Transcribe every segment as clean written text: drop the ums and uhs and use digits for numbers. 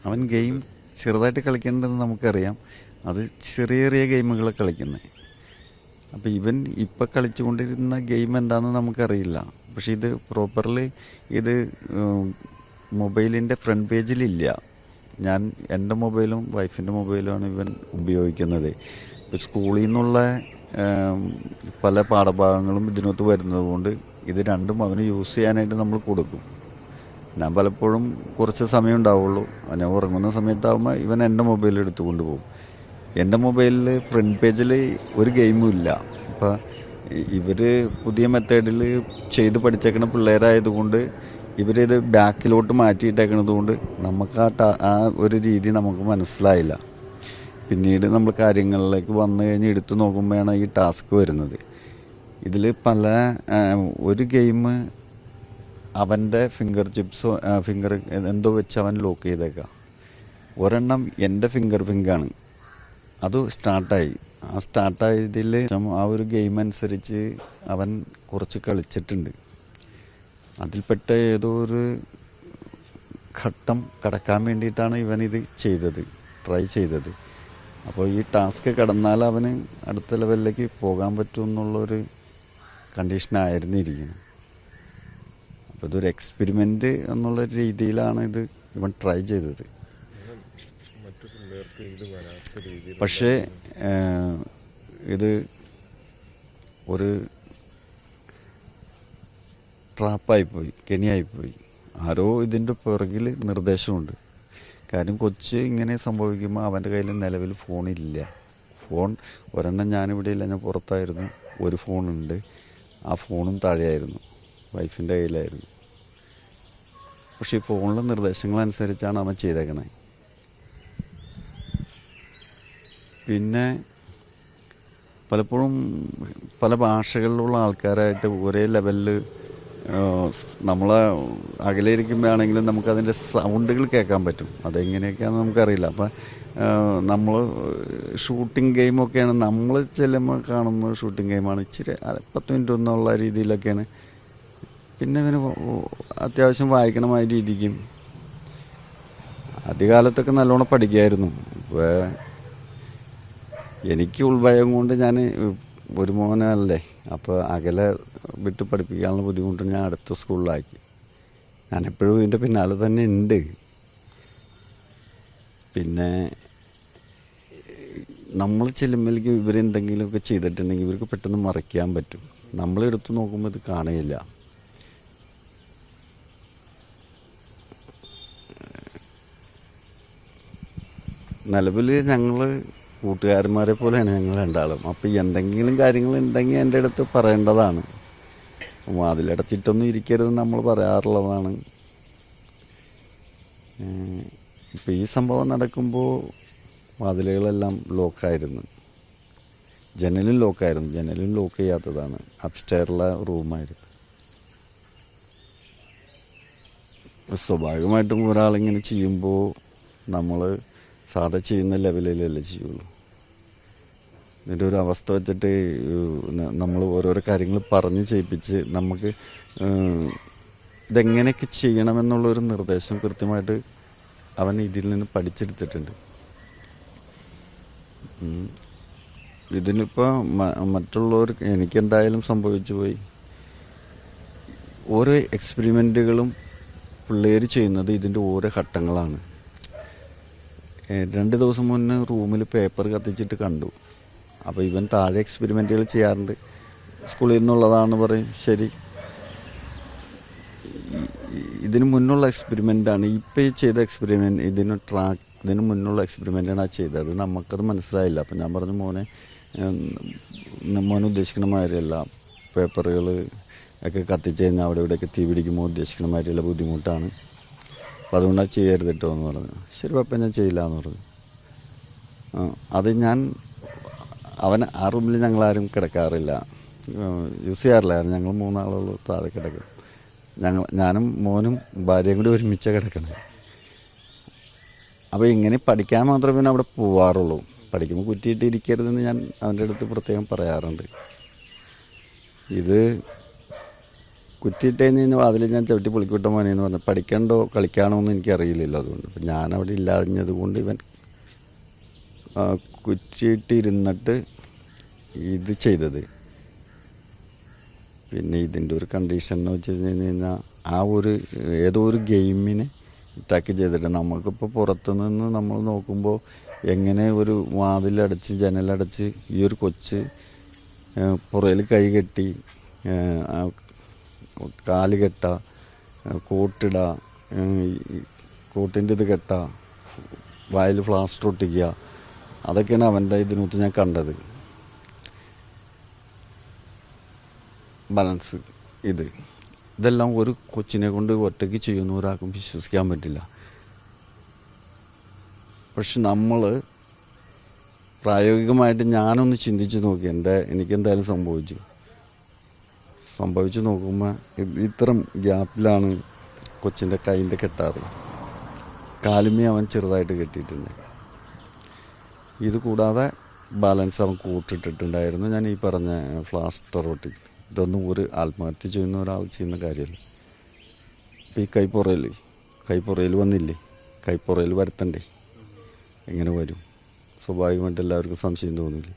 അവൻ ഗെയിം ചെറുതായിട്ട് കളിക്കേണ്ടതെന്ന് നമുക്കറിയാം. അത് ചെറിയ ചെറിയ ഗെയിമുകൾ കളിക്കുന്നത്. അപ്പോൾ ഇവൻ ഇപ്പം കളിച്ചുകൊണ്ടിരുന്ന ഗെയിം എന്താണെന്ന് നമുക്കറിയില്ല. പക്ഷേ ഇത് പ്രോപ്പർലി ഇത് മൊബൈലിൻ്റെ ഫ്രണ്ട് പേജിലില്ല. ഞാൻ എൻ്റെ മൊബൈലും വൈഫിൻ്റെ മൊബൈലുമാണ് ഇവൻ ഉപയോഗിക്കുന്നത്. ഇപ്പോൾ സ്കൂളിൽ നിന്നുള്ള പല പാഠഭാഗങ്ങളും ഇതിനകത്ത് വരുന്നത് കൊണ്ട് ഇത് രണ്ടും അവന് യൂസ് ചെയ്യാനായിട്ട് നമ്മൾ കൊടുക്കും. ഞാൻ പലപ്പോഴും കുറച്ച് സമയം ഉണ്ടാവുള്ളൂ. ഞാൻ ഉറങ്ങുന്ന സമയത്താകുമ്പോൾ ഇവൻ എൻ്റെ മൊബൈൽ എടുത്തുകൊണ്ട് പോകും. എൻ്റെ മൊബൈലിൽ ഫ്രണ്ട് പേജിൽ ഒരു ഗെയിമും ഇല്ല. അപ്പോൾ ഇവർ പുതിയ മെത്തേഡിൽ ചെയ്ത് പഠിച്ചേക്കുന്ന പിള്ളേരായതുകൊണ്ട് ഇവരിത് ബാക്കിലോട്ട് മാറ്റിയിട്ടേക്കണത് കൊണ്ട് നമുക്ക് ആ ഒരു രീതി നമുക്ക് മനസ്സിലായില്ല. പിന്നീട് നമ്മൾ കാര്യങ്ങളിലേക്ക് വന്നു കഴിഞ്ഞ് എടുത്തു നോക്കുമ്പോഴാണ് ഈ ടാസ്ക് വരുന്നത്. ഇതിൽ ഒരു ഗെയിം അവൻ്റെ ഫിംഗർ ചിപ്സോ ഫിംഗർ എന്തോ വെച്ച് അവൻ ലോക്ക് ചെയ്തേക്കാം. ഒരെണ്ണം എൻ്റെ ഫിംഗറാണ്. അത് സ്റ്റാർട്ടായി. ആ സ്റ്റാർട്ടായതിൽ ആ ഒരു ഗെയിം അനുസരിച്ച് അവൻ കുറച്ച് കളിച്ചിട്ടുണ്ട്. അതിൽപ്പെട്ട ഏതോ ഒരു ഘട്ടം കടക്കാൻ വേണ്ടിയിട്ടാണ് ഇവനിത് ട്രൈ ചെയ്തത്. അപ്പോൾ ഈ ടാസ്ക് കടന്നാൽ അവന് അടുത്ത ലെവലിലേക്ക് പോകാൻ പറ്റുമെന്നുള്ളൊരു കണ്ടീഷനായിരുന്നു ഇരിക്കുന്നത്. അപ്പോൾ ഇതൊരു എക്സ്പെരിമെൻ്റ് എന്നുള്ള രീതിയിലാണ് ഇവൻ ട്രൈ ചെയ്തത്. പക്ഷേ ഇത് ഒരു ട്രാപ്പായിപ്പോയി, കെണിയായിപ്പോയി. ആരോ ഇതിൻ്റെ പുറകിൽ നിർദ്ദേശമുണ്ട്. കാര്യം കൊച്ച് ഇങ്ങനെ സംഭവിക്കുമ്പോൾ അവൻ്റെ കയ്യിൽ നിലവിൽ ഫോണില്ല. ഫോൺ ഒരെണ്ണം ഞാനിവിടെ ഇല്ല, ഞാൻ പുറത്തായിരുന്നു. ഒരു ഫോണുണ്ട്. ആ ഫോണും താഴെയായിരുന്നു, വൈഫിൻ്റെ കയ്യിലായിരുന്നു. പക്ഷേ ഈ ഫോണിലെ നിർദ്ദേശങ്ങളനുസരിച്ചാണ് അവൻ ചെയ്തേക്കണേ. പിന്നെ പലപ്പോഴും പല ഭാഷകളിലുള്ള ആൾക്കാരായിട്ട് ഒരേ ലെവലിൽ നമ്മളെ അകലെ ഇരിക്കുമ്പോഴാണെങ്കിലും നമുക്കതിൻ്റെ സൗണ്ടുകൾ കേൾക്കാൻ പറ്റും. അതെങ്ങനെയൊക്കെയാണെന്ന് നമുക്കറിയില്ല. അപ്പം നമ്മൾ ഷൂട്ടിംഗ് ഗെയിമൊക്കെയാണ് നമ്മൾ ചെല്ലുമ്പോൾ കാണുന്ന ഷൂട്ടിംഗ് ഗെയിമാണ്. ഇച്ചിരി 10 മിനിറ്റ് എന്നുള്ള രീതിയിലൊക്കെയാണ്. പിന്നെ ഇവന് അത്യാവശ്യം വായിക്കണമാതിരി ഇരിക്കും. ആദ്യകാലത്തൊക്കെ നല്ലോണം പഠിക്കുമായിരുന്നു. ഇപ്പോൾ എനിക്ക് ഉൾഭയം കൊണ്ട് ഞാൻ ഒരു മോനല്ലേ, അപ്പോൾ അകലെ വിട്ട് പഠിപ്പിക്കാനുള്ള ബുദ്ധിമുട്ട് ഞാൻ അടുത്ത സ്കൂളിലാക്കി. ഞാനെപ്പോഴും ഇതിൻ്റെ പിന്നാലെ തന്നെ ഉണ്ട്. പിന്നെ നമ്മൾ ചെല്ലുമ്പോഴേക്കും ഇവരെന്തെങ്കിലുമൊക്കെ ചെയ്തിട്ടുണ്ടെങ്കിൽ ഇവർക്ക് പെട്ടെന്ന് മറയ്ക്കാൻ പറ്റും. നമ്മളെടുത്ത് നോക്കുമ്പോൾ ഇത് കാണുകയില്ല. നിലവിൽ ഞങ്ങൾ കൂട്ടുകാരന്മാരെ പോലെയാണ് ഞങ്ങൾ രണ്ടാളും. അപ്പോൾ എന്തെങ്കിലും കാര്യങ്ങളുണ്ടെങ്കിൽ എൻ്റെ അടുത്ത് പറയേണ്ടതാണ്. വാതിലടച്ചിട്ടൊന്നും ഇരിക്കരുതെന്ന് നമ്മൾ പറയാറുള്ളതാണ്. ഇപ്പോൾ ഈ സംഭവം നടക്കുമ്പോൾ വാതിലുകളെല്ലാം ലോക്കായിരുന്നു, ജനലും ലോക്ക് ചെയ്യാത്തതാണ്. അപ്സ്റ്റെയറിലെ റൂമായിരുന്നു. സ്വാഭാവികമായിട്ടും ഒരാളിങ്ങനെ ചെയ്യുമ്പോൾ നമ്മൾ സാധാ ചെയ്യുന്ന ലെവലിലല്ലേ ചെയ്യുള്ളൂ. ഇതിൻ്റെ ഒരു അവസ്ഥ വെച്ചിട്ട് നമ്മൾ ഓരോരോ കാര്യങ്ങൾ പറഞ്ഞ് ചെയ്യിപ്പിച്ച് നമുക്ക് ഇതെങ്ങനെയൊക്കെ ചെയ്യണമെന്നുള്ളൊരു നിർദ്ദേശം കൃത്യമായിട്ട് അവൻ ഇതിൽ നിന്ന് പഠിച്ചെടുത്തിട്ടുണ്ട്. ഇതിനിപ്പോൾ മറ്റുള്ളവർ എനിക്കെന്തായാലും സംഭവിച്ചു പോയി. ഓരോ എക്സ്പെരിമെൻറ്റുകളും പിള്ളേർ ചെയ്യുന്നത് ഇതിൻ്റെ ഓരോ ഘട്ടങ്ങളാണ്. 2 ദിവസം മുന്നേ റൂമിൽ പേപ്പർ കത്തിച്ചിട്ട് കണ്ടു. അപ്പോൾ ഇവൻ താഴെ എക്സ്പെരിമെൻറ്റുകൾ ചെയ്യാറുണ്ട്. സ്കൂളിൽ നിന്നുള്ളതാണെന്ന് പറയും. ശരി, ഇതിന് മുന്നുള്ള എക്സ്പെരിമെൻ്റാണ് ഇപ്പോൾ ഈ ചെയ്ത എക്സ്പെരിമെൻറ്റ്. ഇതിന് മുന്നുള്ള എക്സ്പെരിമെൻ്റാണ് ആ ചെയ്തത്. നമുക്കത് മനസ്സിലായില്ല. അപ്പോൾ ഞാൻ പറഞ്ഞു, മോൻ ഉദ്ദേശിക്കുന്ന മാതിരിയല്ല, പേപ്പറുകൾ ഒക്കെ കത്തിച്ച് കഴിഞ്ഞാൽ അവിടെ ഇവിടെയൊക്കെ തീ പിടിക്കുമ്പോൾ ഉദ്ദേശിക്കുന്ന മാതിരിയുള്ള ബുദ്ധിമുട്ടാണ്. അപ്പോൾ അതുകൊണ്ട് അത് ചെയ്യരുത് കേട്ടോ എന്ന് പറഞ്ഞു. ശരി പപ്പ, ഞാൻ ചെയ്യില്ല എന്ന് പറഞ്ഞു. അത് അവൻ ആ റൂമിൽ ഞങ്ങളാരും കിടക്കാറില്ല, യൂസ് ചെയ്യാറില്ല. ഞങ്ങൾ 3 ആളുകൾ താഴെ കിടക്കും. ഞാനും മോനും ഭാര്യയും കൂടി ഒരുമിച്ചാണ് കിടക്കുന്നത്. അപ്പോൾ ഇങ്ങനെ പഠിക്കാൻ മാത്രമേ പിന്നെ അവിടെ പോവാറുള്ളൂ. പഠിക്കുമ്പോൾ കുറ്റിയിട്ട് ഇരിക്കരുതെന്ന് ഞാൻ അവൻ്റെ അടുത്ത് പ്രത്യേകം പറയാറുണ്ട്. ഇത് കുറ്റിയിട്ടേന്ന് കഴിഞ്ഞാൽ അതിൽ ഞാൻ ചവിട്ടി പൊളിക്കൂട്ട മോനെന്ന് പറഞ്ഞു. പഠിക്കണ്ടോ കളിക്കാണോ എന്ന് എനിക്കറിയില്ലല്ലോ. അതുകൊണ്ട് അപ്പം ഞാനവിടെ ഇല്ലാഞ്ഞത് കൊണ്ട് ഇവൻ കുറ്റിയിട്ടിരുന്നിട്ട് ഇത് ചെയ്തത്. പിന്നെ ഇതിൻ്റെ ഒരു കണ്ടീഷൻ എന്ന് വെച്ച് കഴിഞ്ഞാൽ ആ ഒരു ഏതോ ഒരു ഗെയിമിനെ അറ്റാക്ക് ചെയ്തിട്ട് നമുക്കിപ്പോൾ പുറത്തുനിന്ന് നമ്മൾ നോക്കുമ്പോൾ എങ്ങനെ ഒരു വാതിലടച്ച് ജനലടച്ച് ഈ ഒരു കൊച്ച് പുറയിൽ കൈ കെട്ടി കാല് കെട്ട കോട്ടിട കോട്ടിൻ്റെ ഇത് കെട്ട വായിൽ ഫ്ലാസ്റ്റർ ഒട്ടിക്കുക, അതൊക്കെയാണ് അവൻ്റെ ഇതിനകത്ത് ഞാൻ കണ്ടത്. ബാലൻസ് ഇതെല്ലാം ഒരു കൊച്ചിനെ കൊണ്ട് ഒറ്റയ്ക്ക് ചെയ്യുന്ന ഒരാൾക്കും വിശ്വസിക്കാൻ പറ്റില്ല. പക്ഷെ നമ്മൾ പ്രായോഗികമായിട്ട് ഞാനൊന്ന് ചിന്തിച്ച് നോക്കി. എനിക്കെന്തായാലും സംഭവിച്ചു നോക്കുമ്പോൾ ഇത്തരം ഗ്യാപ്പിലാണ് കൊച്ചിൻ്റെ കൈൻ്റെ കെട്ടാറ്. കാലുമേ അവൻ ചെറുതായിട്ട് കെട്ടിയിട്ടുണ്ട്. ഇത് കൂടാതെ ബാലൻസ് അവൻ കൂട്ടിട്ടിട്ടുണ്ടായിരുന്നു. ഞാൻ ഈ പറഞ്ഞ ഫ്ലാസ്റ്റർ ഒട്ടി. ഇതൊന്നും ഒരു ആത്മഹത്യ ചെയ്യുന്ന ഒരാൾ ചെയ്യുന്ന കാര്യമല്ല. അപ്പോൾ ഈ കൈപ്പുറയിൽ വന്നില്ലേ, കൈപ്പുറയിൽ വരുത്തണ്ടേ? എങ്ങനെ വരും? സ്വാഭാവികമായിട്ട് എല്ലാവർക്കും സംശയം തോന്നില്ലേ?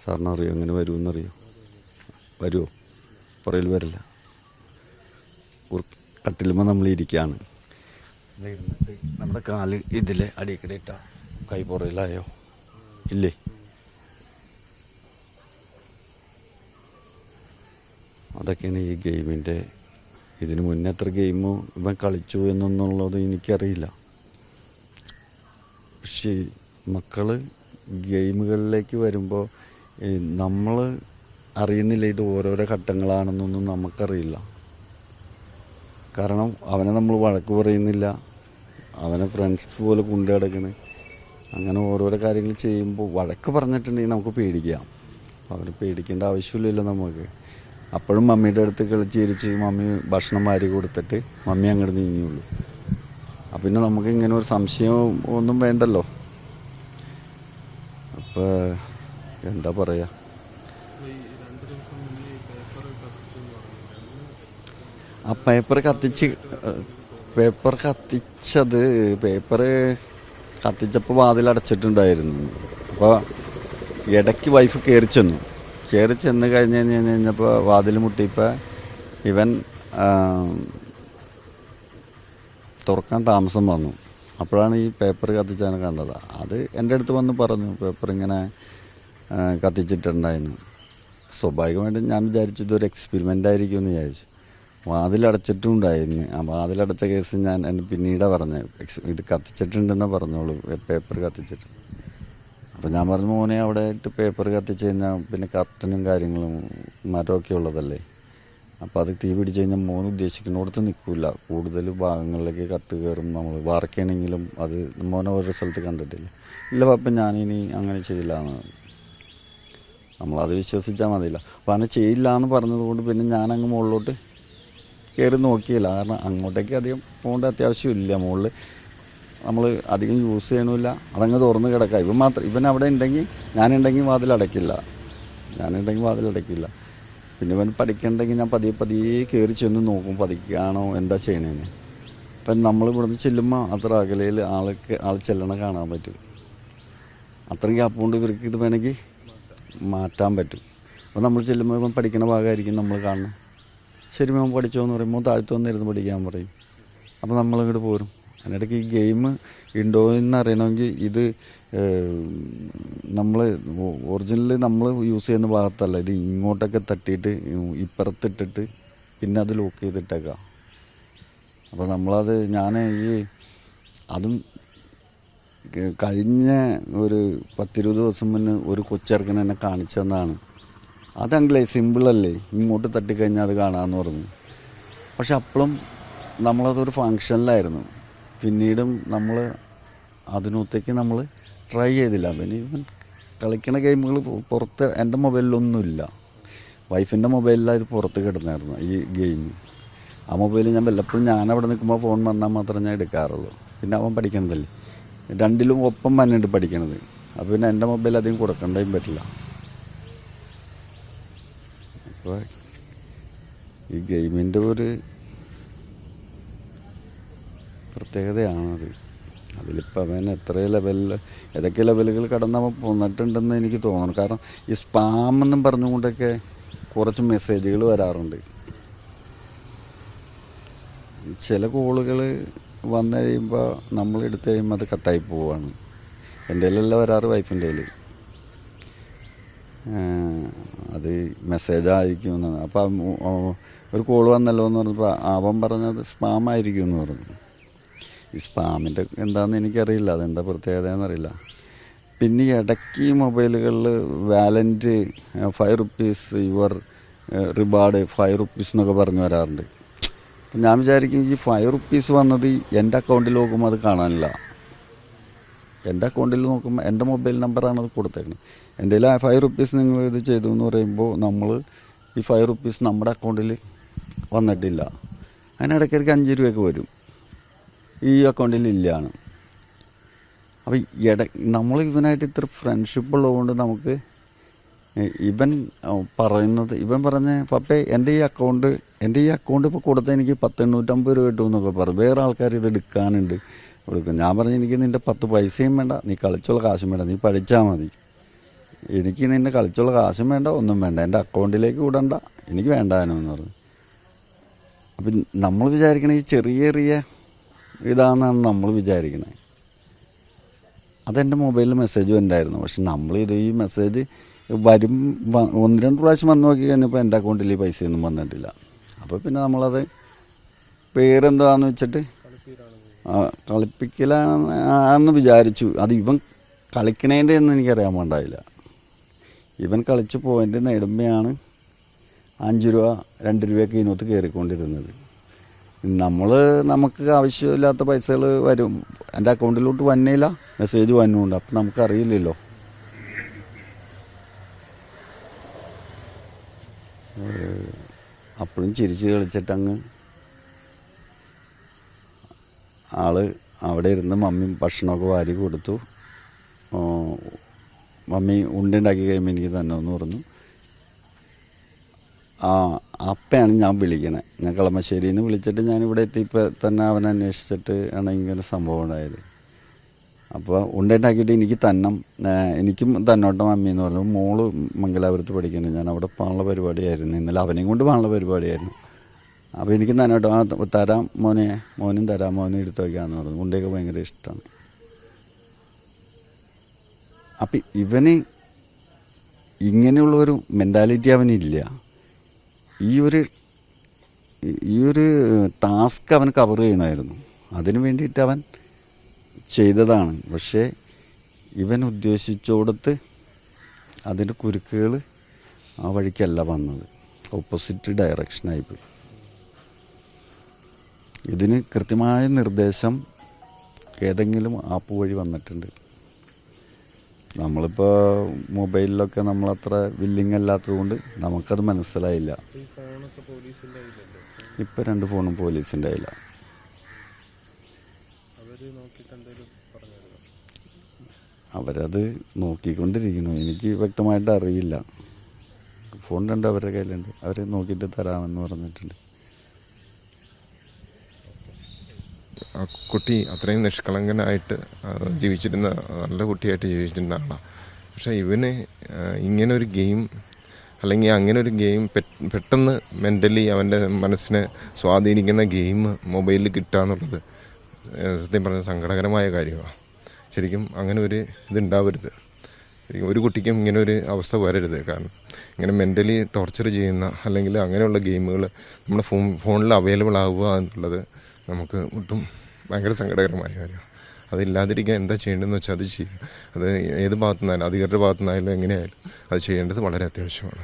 സാറിന് അറിയോ എങ്ങനെ വരുമെന്നറിയോ? വരുമോ? പുറയിൽ വരില്ല. ഒരു കട്ടിലുമ്പോൾ നമ്മൾ ഇരിക്കുകയാണ്, നമ്മുടെ കാല് ഇതിലെ അടിക്കടി ഇട്ട കൈ പുറയിലായോ? ഇല്ലേ? അതൊക്കെയാണ് ഈ ഗെയിമിൻ്റെ. ഇതിന് മുന്നേ എത്ര ഗെയിം ഇവൻ കളിച്ചു എന്നുള്ളത് എനിക്കറിയില്ല. പക്ഷേ മക്കൾ ഗെയിമുകളിലേക്ക് വരുമ്പോൾ നമ്മൾ അറിയുന്നില്ല ഇത് ഓരോരോ ഘട്ടങ്ങളാണെന്നൊന്നും നമുക്കറിയില്ല. കാരണം അവനെ നമ്മൾ വഴക്ക് പറയുന്നില്ല, അവനെ ഫ്രണ്ട്സ് പോലെ കൊണ്ടു കിടക്കണ്. അങ്ങനെ ഓരോരോ കാര്യങ്ങൾ ചെയ്യുമ്പോൾ വഴക്ക് പറഞ്ഞിട്ടുണ്ടെങ്കിൽ നമുക്ക് പേടിക്കാം. അവനെ പേടിക്കേണ്ട ആവശ്യമില്ലല്ലോ നമുക്ക്. അപ്പോഴും മമ്മിയുടെ അടുത്ത് കളിച്ചിരിച്ച് മമ്മി ഭക്ഷണം വാരി കൊടുത്തിട്ട് മമ്മി അങ്ങോട്ട് നീങ്ങിയുള്ളൂ. അപ്പം പിന്നെ നമുക്ക് ഇങ്ങനെ ഒരു സംശയം ഒന്നും വേണ്ടല്ലോ. അപ്പോൾ എന്താ പറയുക, ആ പേപ്പർ കത്തിച്ചപ്പോൾ വാതിലടച്ചിട്ടുണ്ടായിരുന്നു. അപ്പോൾ ഇടയ്ക്ക് വൈഫ് കയറി ചെന്ന് കഴിഞ്ഞപ്പോൾ വാതിൽ മുട്ടിയപ്പോൾ ഇവൻ തുറക്കാൻ താമസം വന്നു. അപ്പോഴാണ് ഈ പേപ്പർ കത്തിച്ചാണ് കണ്ടത്. അത് എൻ്റെ അടുത്ത് വന്ന് പറഞ്ഞു പേപ്പർ ഇങ്ങനെ കത്തിച്ചിട്ടുണ്ടായിരുന്നു. സ്വാഭാവികമായിട്ടും ഞാൻ വിചാരിച്ചു ഇതൊരു എക്സ്പെരിമെൻ്റ് ആയിരിക്കും എന്ന് വിചാരിച്ചു. വാതിലടച്ചിട്ടും ഉണ്ടായിരുന്നു. ആ വാതിലടച്ച കേസ് ഞാൻ എന്നെ പിന്നീടാണ് പറഞ്ഞത്. ഇത് കത്തിച്ചിട്ടുണ്ടെന്ന് പറഞ്ഞോളൂ, പേപ്പർ കത്തിച്ചിട്ടുണ്ട്. അപ്പോൾ ഞാൻ പറഞ്ഞു മോനെ അവിടെ ഇട്ട് പേപ്പർ കത്തിച്ച് കഴിഞ്ഞാൽ പിന്നെ കർട്ടനും കാര്യങ്ങളും മരമൊക്കെ ഉള്ളതല്ലേ, അപ്പോൾ അത് തീ പിടിച്ച് കഴിഞ്ഞാൽ മോൻ ഉദ്ദേശിക്കുന്നിടത്ത് നിൽക്കില്ല, കൂടുതൽ ഭാഗങ്ങളിലേക്ക് കത്ത് കയറും. നമ്മൾ വാർക്കയാണെങ്കിലും അത് മോനെ ഓരോ സ്ഥലത്ത് കണ്ടിട്ടില്ല. ഇല്ല പാപ്പ ഞാനിനി അങ്ങനെ ചെയ്യില്ല എന്ന്. നമ്മളത് വിശ്വസിച്ചാൽ മതിയില്ല. അപ്പോൾ അങ്ങനെ ചെയ്യില്ല എന്ന് പറഞ്ഞതുകൊണ്ട് പിന്നെ ഞാനങ്ങ് മുകളിലോട്ട് കയറി നോക്കിയില്ല. കാരണം അങ്ങോട്ടേക്ക് അധികം പോകേണ്ട അത്യാവശ്യമില്ല. മുകളിൽ നമ്മൾ അധികം യൂസ് ചെയ്യണമില്ല, അതങ്ങ് തുറന്ന് കിടക്കാം. ഇവൻ അവിടെ ഉണ്ടെങ്കിൽ ഞാനുണ്ടെങ്കിൽ വാതിലടയ്ക്കില്ല. പിന്നെ ഇവൻ പഠിക്കണ്ടെങ്കിൽ ഞാൻ പതിയെ കയറി ചെന്ന് നോക്കും പതിക്കാണോ എന്താ ചെയ്യണേന്ന്. ഇപ്പം നമ്മൾ ഇവിടുന്ന് ചെല്ലുമ്പോൾ അത്ര അകലയിൽ ആൾ ചെല്ലണ കാണാൻ പറ്റും. അത്രയും ഗ്യാപ്പ് കൊണ്ട് ഇവർക്ക് ഇത് വേണമെങ്കിൽ മാറ്റാൻ പറ്റും. അപ്പോൾ നമ്മൾ ചെല്ലുമ്പോൾ ഇവൻ പഠിക്കണ ഭാഗമായിരിക്കും നമ്മൾ കാണുന്നത്. ശരി മോൻ പഠിച്ചോ എന്ന് പറയുമ്പോൾ താഴ്ത്തു വന്നിരുന്ന് പഠിക്കാൻ പറയും. അപ്പോൾ നമ്മളിങ്ങോട്ട് പോരും. അതിനിടയ്ക്ക് ഈ ഗെയിം ഉണ്ടോ എന്നറിയണമെങ്കിൽ ഇത് നമ്മൾ ഒറിജിനൽ നമ്മൾ യൂസ് ചെയ്യുന്ന ഭാഗത്തല്ല, ഇത് ഇങ്ങോട്ടൊക്കെ തട്ടിയിട്ട് ഇപ്പുറത്തിട്ടിട്ട് പിന്നെ അത് ലോക്ക് ചെയ്തിട്ടേക്കാം. അപ്പോൾ നമ്മളത് അതും കഴിഞ്ഞ ഒരു 10-20 ദിവസം മുന്നേ ഒരു കൊച്ചിറക്കൻ എന്നെ കാണിച്ചു തന്നതാണ്. അതങ്കിലേ സിമ്പിളല്ലേ, ഇങ്ങോട്ട് തട്ടിക്കഴിഞ്ഞാൽ അത് കാണാമെന്ന് പറഞ്ഞു. പക്ഷെ അപ്പോഴും നമ്മളതൊരു ഫങ്ഷനിലായിരുന്നു. പിന്നീടും നമ്മൾ അതിനകത്തേക്ക് നമ്മൾ ട്രൈ ചെയ്തില്ല. പിന്നെ ഇവൻ കളിക്കണ ഗെയിമുകൾ പുറത്ത് എൻ്റെ മൊബൈലിലൊന്നുമില്ല, വൈഫിൻ്റെ മൊബൈലിലാണ് ഇത് പുറത്ത് കിടന്നായിരുന്നു ഈ ഗെയിം. ആ മൊബൈൽ ഞാൻ വല്ലപ്പോഴും ഞാനവിടെ നിൽക്കുമ്പോൾ ഫോൺ വന്നാൽ മാത്രമേ ഞാൻ എടുക്കാറുള്ളൂ. പിന്നെ അവൻ പഠിക്കണതല്ലേ, രണ്ടിലും ഒപ്പം തന്നെയുണ്ട് പഠിക്കണത്. അപ്പോൾ പിന്നെ എൻ്റെ മൊബൈൽ അധികം കൊടുക്കേണ്ടതും പറ്റില്ല. അപ്പോൾ ഈ ഗെയിമിൻ്റെ ഒരു പ്രത്യേകതയാണത്. അതിലിപ്പോൾ അവൻ എത്ര ലെവലിൽ ഏതൊക്കെ ലെവലുകൾ കടന്ന് അവൻ പോന്നിട്ടുണ്ടെന്ന് എനിക്ക് തോന്നുന്നു. കാരണം ഈ സ്പാം എന്നും പറഞ്ഞുകൊണ്ടൊക്കെ കുറച്ച് മെസ്സേജുകൾ വരാറുണ്ട്. ചില കോളുകൾ വന്നു കഴിയുമ്പോൾ നമ്മൾ എടുത്തു കഴിയുമ്പോൾ അത് കട്ടായി പോവുകയാണ്. എൻ്റെ കയ്യിലല്ല വരാറ്, വൈഫിൻ്റെ കയ്യിൽ. അത് മെസ്സേജ് ആയിരിക്കുമെന്നാണ്. അപ്പം ഒരു കോൾ വന്നല്ലോ എന്ന് പറഞ്ഞപ്പോൾ അവൻ പറഞ്ഞത് സ്പാം ആയിരിക്കും എന്ന് പറഞ്ഞു. ഈ സ്പാമിൻ്റെ എന്താണെന്ന് എനിക്കറിയില്ല, അതെന്താ പ്രത്യേകത എന്നറിയില്ല. പിന്നെ ഈ ഇടയ്ക്ക് ഈ മൊബൈലുകളിൽ valent 5 rupees your reward 5 rupees എന്നൊക്കെ പറഞ്ഞു വരാറുണ്ട്. അപ്പം ഞാൻ വിചാരിക്കും ഈ 5 rupees വന്നത് എൻ്റെ അക്കൗണ്ടിൽ നോക്കുമ്പോൾ അത് കാണാനില്ല. എൻ്റെ അക്കൗണ്ടിൽ നോക്കുമ്പോൾ എൻ്റെ മൊബൈൽ നമ്പറാണ് അത് കൊടുത്തേക്കുന്നത്. എൻ്റെ കയ്യിൽ 5 rupees നിങ്ങൾ ഇത് ചെയ്തു എന്ന് പറയുമ്പോൾ നമ്മൾ ഈ 5 rupees നമ്മുടെ അക്കൗണ്ടിൽ വന്നിട്ടില്ല. അതിനിടയ്ക്കിടയ്ക്ക് 5 രൂപയൊക്കെ വരും, ഈ അക്കൗണ്ടിൽ ഇല്ലാണ്. അപ്പോൾ നമ്മൾ ഇവനായിട്ട് ഇത്ര ഫ്രണ്ട്ഷിപ്പ് ഉള്ളതുകൊണ്ട് നമുക്ക് ഇവൻ പറഞ്ഞ പപ്പേ എൻ്റെ ഈ അക്കൗണ്ട് ഇപ്പോൾ കൊടുത്താൽ എനിക്ക് 850 രൂപ കിട്ടും എന്നൊക്കെ പറഞ്ഞു. വേറെ ആൾക്കാർ ഇത് എടുക്കാനുണ്ട്, കൊടുക്കും. ഞാൻ പറഞ്ഞു എനിക്ക് നിൻ്റെ 10 പൈസയും വേണ്ട, നീ കളിച്ചുള്ള കാശും വേണ്ട, നീ പഠിച്ചാൽ മതി. എനിക്ക് നിൻ്റെ കളിച്ചുള്ള കാശും വേണ്ട, ഒന്നും വേണ്ട, എൻ്റെ അക്കൗണ്ടിലേക്ക് വിടണ്ട, എനിക്ക് വേണ്ടാനോന്ന് പറഞ്ഞു. അപ്പം നമ്മൾ വിചാരിക്കണ ഈ ചെറിയ ഇതാണെന്നാണ് നമ്മൾ വിചാരിക്കണേ. അതെൻ്റെ മൊബൈലിൽ മെസ്സേജ് ഉണ്ടായിരുന്നു. പക്ഷെ നമ്മളിത് ഈ മെസ്സേജ് 1-2 പ്രാവശ്യം വന്ന് നോക്കി കഴിഞ്ഞപ്പോൾ എൻ്റെ അക്കൗണ്ടിൽ ഈ പൈസയൊന്നും വന്നിട്ടില്ല. അപ്പോൾ പിന്നെ നമ്മളത് പേരെന്താന്ന് വെച്ചിട്ട് കളിപ്പിക്കലാണെന്ന് വിചാരിച്ചു. അത് ഇവൻ കളിക്കണേൻ്റെ ഒന്നും എനിക്കറിയാൻ പാടില്ല. ഇവൻ കളിച്ച് പോയിൻ്റ് നേടുമ്പോഴാണ് 5 രൂപ 2 രൂപയൊക്കെ ഇതിനകത്ത് കയറിക്കൊണ്ടിരുന്നത്. നമുക്ക് ആവശ്യമില്ലാത്ത പൈസകൾ വരും, എൻ്റെ അക്കൗണ്ടിലോട്ട് വന്നില്ല, മെസ്സേജ് വന്നുകൊണ്ട്. അപ്പം നമുക്കറിയില്ലല്ലോ. അപ്പോഴും ചിരിച്ച് കളിച്ചിട്ടങ്ങ് ആള് അവിടെ ഇരുന്ന് മമ്മി ഭക്ഷണമൊക്കെ വാരി കൊടുത്തു. മമ്മി ഉണ്ടുണ്ടാക്കി കഴിയുമ്പോൾ എനിക്ക് തന്നെ എന്ന് പറഞ്ഞു. അപ്പയാണ് ഞാൻ വിളിക്കണേ. ഞാൻ കളമശ്ശേരിയിൽ നിന്ന് വിളിച്ചിട്ട് ഞാനിവിടെ എത്തിയപ്പോൾ തന്നെ അവൻ അന്വേഷിച്ചിട്ട് ആണ് ഇങ്ങനെ സംഭവം ഉണ്ടായത്. അപ്പോൾ ഉണ്ടുണ്ടാക്കിയിട്ട് എനിക്കും തന്നോട്ടം മമ്മി എന്ന് പറഞ്ഞു. മോള് മംഗലാപുരത്ത് പഠിക്കുന്നത്, ഞാൻ അവിടെ പോകാനുള്ള പരിപാടിയായിരുന്നു. ഇന്നലെ അവനെയും കൊണ്ട് പോകാനുള്ള പരിപാടിയായിരുന്നു. അപ്പോൾ എനിക്ക് തന്നോട്ടം തരാം മോനും തരാം, മോനും എടുത്ത് വയ്ക്കാമെന്ന് പറഞ്ഞു. ഉണ്ടയൊക്കെ ഭയങ്കര ഇഷ്ടമാണ്. അപ്പം ഇവന് ഇങ്ങനെയുള്ളൊരു മെൻറ്റാലിറ്റി അവനില്ല. ഈ ഒരു ടാസ്ക് അവൻ കവർ ചെയ്യണമായിരുന്നു. അതിനു വേണ്ടിയിട്ട് അവൻ ചെയ്തതാണ്. പക്ഷേ ഇവൻ ഉദ്ദേശിച്ചോടത്ത് അതിൻ്റെ കുരുക്കുകൾ ആ വഴിക്കല്ല വന്നത്, ഓപ്പോസിറ്റ് ഡയറക്ഷനായിപ്പോയി. ഇതിന് കൃത്യമായ നിർദ്ദേശം ഏതെങ്കിലും ആപ്പ് വഴി വന്നിട്ടുണ്ട്. നമ്മളിപ്പോൾ മൊബൈലിലൊക്കെ നമ്മളത്ര വില്ലിങ് അല്ലാത്തത് കൊണ്ട് നമുക്കത് മനസ്സിലായില്ല. ഇപ്പം 2 ഫോണും പോലീസിൻ്റെ കയ്യിലാണ്. അവരത് നോക്കിക്കൊണ്ടിരിക്കുന്നു. എനിക്ക് വ്യക്തമായിട്ട് അറിയില്ല. ഫോൺ 2 അവരുടെ കയ്യിലുണ്ട്, അവർ നോക്കിയിട്ട് തരാമെന്ന് പറഞ്ഞിട്ടുണ്ട്. ആ കുട്ടി അത്രയും നിഷ്കളങ്കനായിട്ട് ജീവിച്ചിരുന്ന, നല്ല കുട്ടിയായിട്ട് ജീവിച്ചിരുന്ന ആളാണ്. പക്ഷേ ഇവന് ഇങ്ങനൊരു ഗെയിം അല്ലെങ്കിൽ അങ്ങനൊരു ഗെയിം പെട്ടെന്ന് മെൻ്റലി അവൻ്റെ മനസ്സിനെ സ്വാധീനിക്കുന്ന ഗെയിം മൊബൈലിൽ കിട്ടുക എന്നുള്ളത് സത്യം പറഞ്ഞ സങ്കടകരമായ കാര്യമാണ്. ശരിക്കും അങ്ങനെ ഒരു ഇതുണ്ടാവരുത്. ഒരു കുട്ടിക്കും ഇങ്ങനെ ഒരു അവസ്ഥ വരരുത്. കാരണം ഇങ്ങനെ മെൻ്റലി ടോർച്ചർ ചെയ്യുന്ന അല്ലെങ്കിൽ അങ്ങനെയുള്ള ഗെയിമുകൾ നമ്മുടെ ഫോണിൽ അവൈലബിൾ ആവുക എന്നുള്ളത് നമുക്ക് ഒട്ടും ഭയങ്കര സങ്കടകരമായ കാര്യമാണ്. അതില്ലാതിരിക്കാൻ എന്താ ചെയ്യേണ്ടതെന്ന് വെച്ചാൽ അത് ചെയ്യും. അത് ഏത് ഭാഗത്തു നിന്നായാലും, അധികാരിയുടെ ഭാഗത്തു നിന്നായാലും എങ്ങനെയായാലും അത് ചെയ്യേണ്ടത് വളരെ അത്യാവശ്യമാണ്.